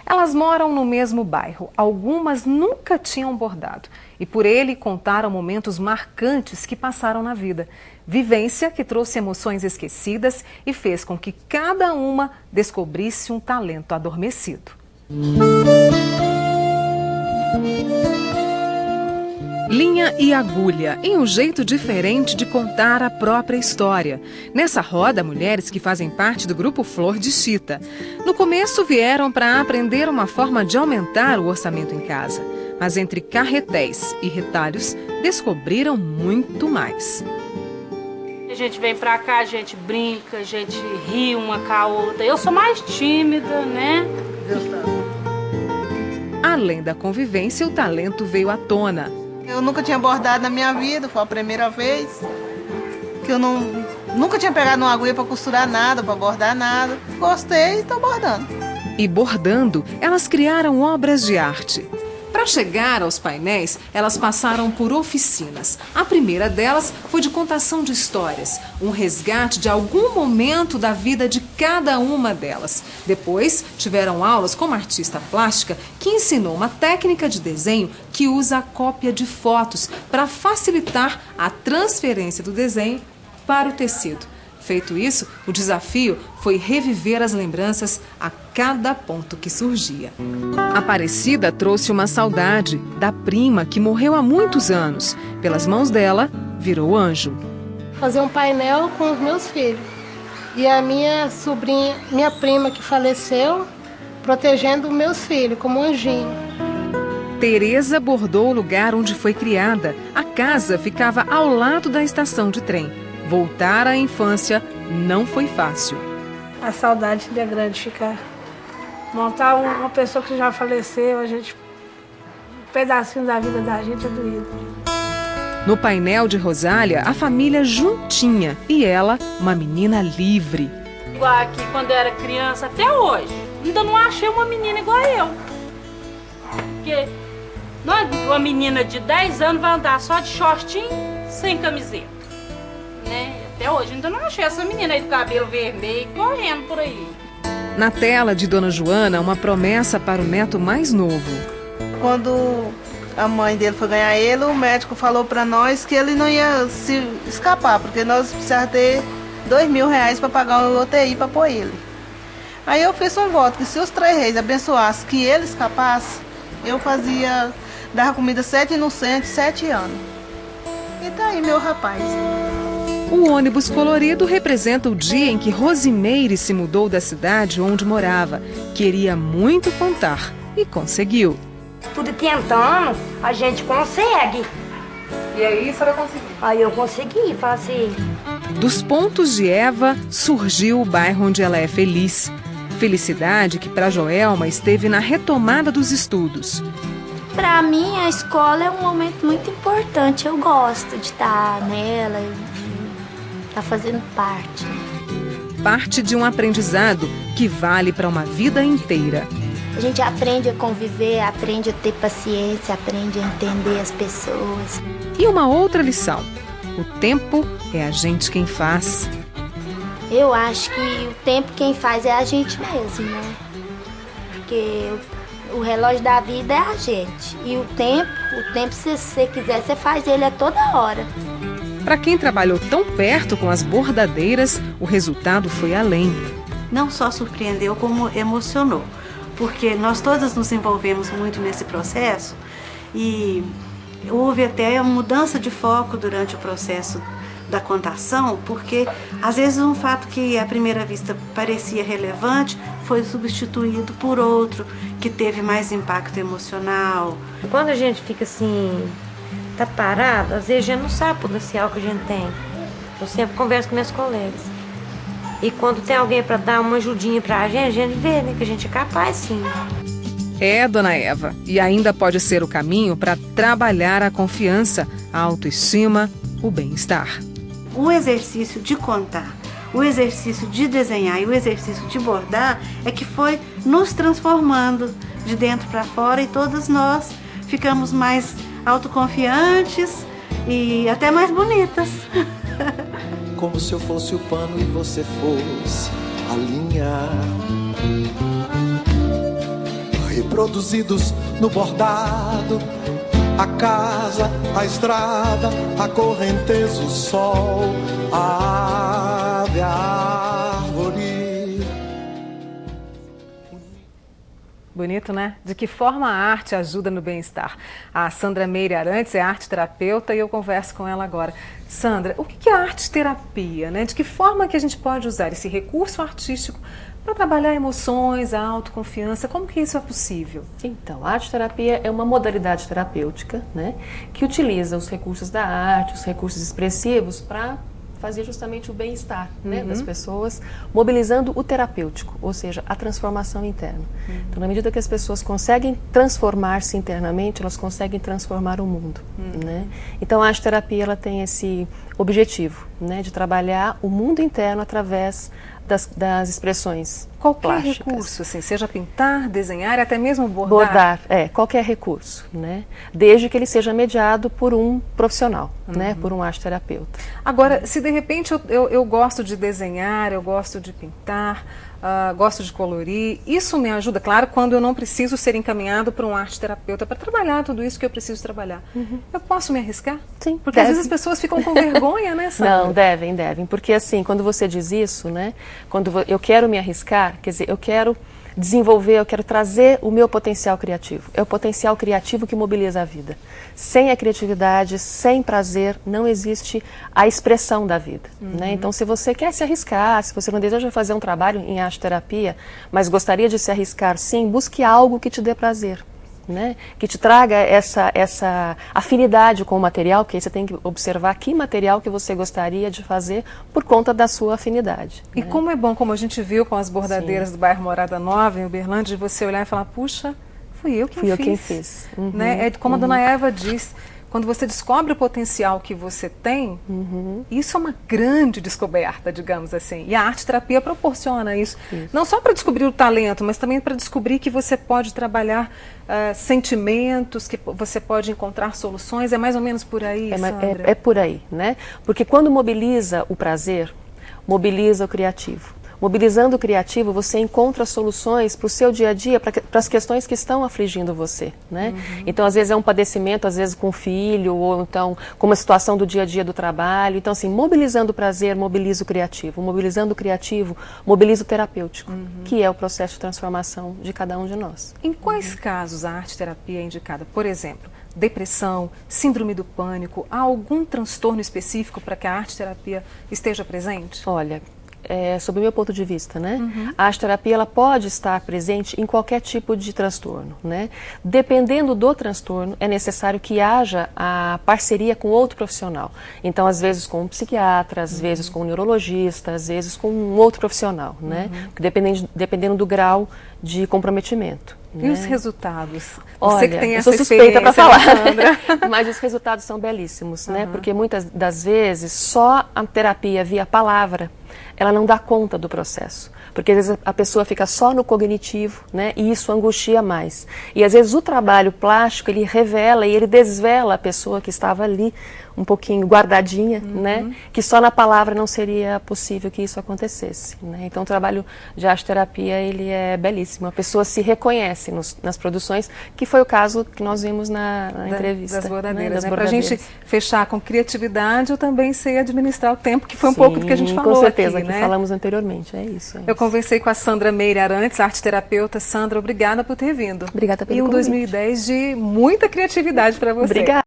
Elas moram no mesmo bairro, algumas nunca tinham bordado e por ele contaram momentos marcantes que passaram na vida. Vivência que trouxe emoções esquecidas e fez com que cada uma descobrisse um talento adormecido. Linha e agulha, em um jeito diferente de contar a própria história. Nessa roda, mulheres que fazem parte do grupo Flor de Chita. No começo vieram para aprender uma forma de aumentar o orçamento em casa. Mas entre carretéis e retalhos, descobriram muito mais. A gente vem pra cá, a gente brinca, a gente ri uma com a outra. Eu sou mais tímida, né? Além da convivência, o talento veio à tona. Eu nunca tinha bordado na minha vida, foi a primeira vez que eu nunca tinha pegado uma agulha para costurar nada, para bordar nada. Gostei e estou bordando. E bordando, elas criaram obras de arte. Para chegar aos painéis, elas passaram por oficinas. A primeira delas foi de contação de histórias, um resgate de algum momento da vida de cada uma delas. Depois, tiveram aulas com uma artista plástica que ensinou uma técnica de desenho que usa a cópia de fotos para facilitar a transferência do desenho para o tecido. Feito isso, o desafio foi reviver as lembranças a cada ponto que surgia. Aparecida trouxe uma saudade da prima que morreu há muitos anos. Pelas mãos dela, virou anjo. Fazer um painel com os meus filhos. E a minha sobrinha, minha prima que faleceu, protegendo meus filhos como anjinho. Tereza bordou o lugar onde foi criada. A casa ficava ao lado da estação de trem. Voltar à infância não foi fácil. A saudade é grande ficar. Montar uma pessoa que já faleceu, um pedacinho da vida da gente é doído. No painel de Rosália, a família juntinha e ela, uma menina livre. Igual aqui quando eu era criança, até hoje, ainda não achei uma menina igual a eu. Porque uma menina de 10 anos vai andar só de shortinho, sem camiseta. Né? Até hoje ainda não achei essa menina aí do cabelo vermelho correndo por aí. Na tela de Dona Joana, uma promessa para o neto mais novo. Quando a mãe dele foi ganhar ele, o médico falou para nós que ele não ia se escapar, porque nós precisávamos ter R$2.000 para pagar o UTI para pôr ele. Aí eu fiz um voto que se os 3 reis abençoassem que ele escapasse, eu dava comida 7 inocentes, 7 anos. E tá aí meu rapaz. O ônibus colorido representa o dia em que Rosimeire se mudou da cidade onde morava. Queria muito contar e conseguiu. Tudo tentando, a gente consegue. E aí, a senhora conseguiu? Aí eu consegui fazer. Dos pontos de Eva surgiu o bairro onde ela é feliz. Felicidade que para Joelma esteve na retomada dos estudos. Para mim, a escola é um momento muito importante. Eu gosto de estar nela, tá fazendo parte. Parte de um aprendizado que vale para uma vida inteira. A gente aprende a conviver, aprende a ter paciência, aprende a entender as pessoas. E uma outra lição: o tempo é a gente quem faz. Eu acho que o tempo quem faz é a gente mesmo, né? Porque o relógio da vida é a gente. E o tempo, se você quiser, você faz ele a toda hora. Para quem trabalhou tão perto com as bordadeiras, o resultado foi além. Não só surpreendeu, como emocionou. Porque nós todas nos envolvemos muito nesse processo e houve até uma mudança de foco durante o processo da contação, porque às vezes um fato que à primeira vista parecia relevante foi substituído por outro que teve mais impacto emocional. Quando a gente fica assim, tá parado, às vezes a gente não sabe o potencial que a gente tem. Eu sempre converso com meus colegas. E quando tem alguém para dar uma ajudinha pra gente, a gente vê, né, que a gente é capaz, sim. É, dona Eva, e ainda pode ser o caminho para trabalhar a confiança, a autoestima, o bem-estar. O exercício de contar, o exercício de desenhar e o exercício de bordar é que foi nos transformando de dentro para fora e todas nós ficamos mais autoconfiantes e até mais bonitas. Como se eu fosse o pano e você fosse a linha. produzidos no bordado. A casa, a estrada, a correnteza, o sol, a ave, a árvore. Bonito, né? De que forma a arte ajuda no bem-estar? A Sandra Meire Arantes é arte-terapeuta e eu converso com ela agora. Sandra, o que é arte-terapia, né? De que forma que a gente pode usar esse recurso artístico para trabalhar emoções, a autoconfiança? Como que isso é possível? Então, a arte-terapia é uma modalidade terapêutica, né, que utiliza os recursos da arte, os recursos expressivos para fazer justamente o bem-estar, né, das pessoas, mobilizando o terapêutico, ou seja, a transformação interna. Então, na medida que as pessoas conseguem transformar-se internamente, elas conseguem transformar o mundo, né? Então, a arte-terapia ela tem esse objetivo, né, de trabalhar o mundo interno através das expressões Qualquer plásticas. recurso, assim, seja pintar, desenhar, até mesmo bordar. Qualquer recurso, né? Desde que ele seja mediado por um profissional, né? Por um arte-terapeuta. Agora, se de repente eu gosto de desenhar, eu gosto de pintar, gosto de colorir, isso me ajuda, claro, quando eu não preciso ser encaminhado para um arte-terapeuta para trabalhar tudo isso que eu preciso trabalhar. Eu posso me arriscar? Sim, porque às vezes as pessoas ficam com vergonha, né, Sandra? Não, devem, porque assim, quando você diz isso, né? Quando eu quero me arriscar, quer dizer, eu quero desenvolver, eu quero trazer o meu potencial criativo. É o potencial criativo que mobiliza a vida. Sem a criatividade, sem prazer, não existe a expressão da vida, né? Então, se você quer se arriscar, se você não deseja fazer um trabalho em arte-terapia, mas gostaria de se arriscar, sim, busque algo que te dê prazer, né? Que te traga essa afinidade com o material, que aí você tem que observar que material que você gostaria de fazer por conta da sua afinidade. E né? como é bom, como a gente viu com as bordadeiras do bairro Morada Nova, em Uberlândia, de você olhar e falar, puxa, fui eu quem fiz. Né? É como a dona Eva diz, quando você descobre o potencial que você tem, isso é uma grande descoberta, digamos assim. E a arte-terapia proporciona isso. Não só para descobrir o talento, mas também para descobrir que você pode trabalhar sentimentos, que você pode encontrar soluções. É mais ou menos por aí, Sandra? É por aí, né? Porque quando mobiliza o prazer, mobiliza o criativo. Mobilizando o criativo, você encontra soluções para o seu dia a dia, para as questões que estão afligindo você, né? Então, às vezes é um padecimento, às vezes com o filho, ou então com uma situação do dia a dia do trabalho. Então, assim, mobilizando o prazer, mobiliza o criativo. Mobilizando o criativo, mobiliza o terapêutico, que é o processo de transformação de cada um de nós. Em quais casos a arte-terapia é indicada? Por exemplo, depressão, síndrome do pânico, há algum transtorno específico para que a arte-terapia esteja presente? Olha, sob o meu ponto de vista, né? A arte-terapia ela pode estar presente em qualquer tipo de transtorno, né? Dependendo do transtorno, é necessário que haja a parceria com outro profissional. Então, às vezes com um psiquiatra, às vezes com um neurologista, às vezes com um outro profissional, né? Dependendo do grau de comprometimento. E os resultados? Olha, você que tem essa eu sou suspeita para falar, Sandra. mas os resultados são belíssimos, né? Porque muitas das vezes só a terapia via palavra, ela não dá conta do processo. Porque às vezes a pessoa fica só no cognitivo, né? E isso angustia mais. E às vezes o trabalho plástico, ele revela e ele desvela a pessoa que estava ali um pouquinho guardadinha, né? Que só na palavra não seria possível que isso acontecesse, né? Então o trabalho de arte-terapia, ele é belíssimo. A pessoa se reconhece nas produções, que foi o caso que nós vimos na entrevista. Das bordadeiras, né? Para a gente fechar com criatividade, eu também sei administrar o tempo, que foi um pouco do que a gente falou com certeza, aqui, né? Que falamos anteriormente, é isso. Eu conversei com a Sandra Meire Arantes, arte-terapeuta. Sandra, obrigada por ter vindo. Obrigada pelo convite. E um convite. 2010 de muita criatividade para você. Obrigada.